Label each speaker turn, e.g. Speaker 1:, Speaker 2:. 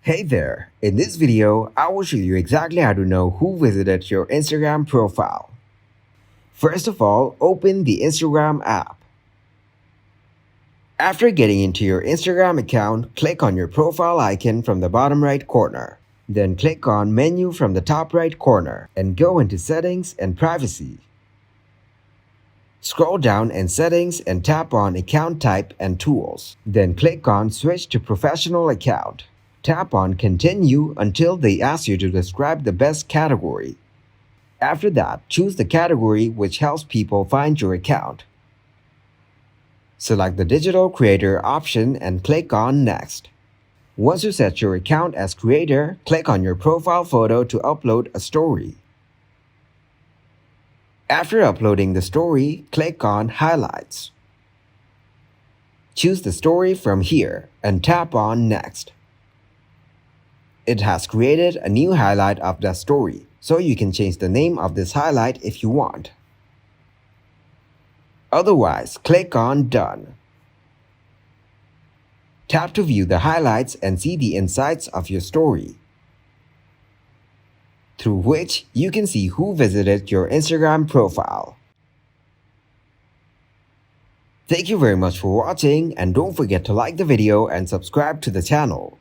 Speaker 1: Hey there! In this video, I will show you exactly how to know who visited your Instagram profile. First of all, open the Instagram app. After getting into your Instagram account, click on your profile icon from the bottom right corner. Then click on Menu from the top right corner and go into Settings and Privacy. Scroll down in Settings and tap on Account Type and Tools. Then click on Switch to Professional Account. Tap on Continue until they ask you to describe the best category. After that, choose the category which helps people find your account. Select the Digital Creator option and click on Next. Once you set your account as creator, click on your profile photo to upload a story. After uploading the story, click on Highlights. Choose the story from here and tap on Next. It has created a new highlight of that story, so you can change the name of this highlight if you want. Otherwise, click on Done. Tap to view the highlights and see the insights of your story, through which you can see who visited your Instagram profile. Thank you very much for watching, and don't forget to like the video and subscribe to the channel.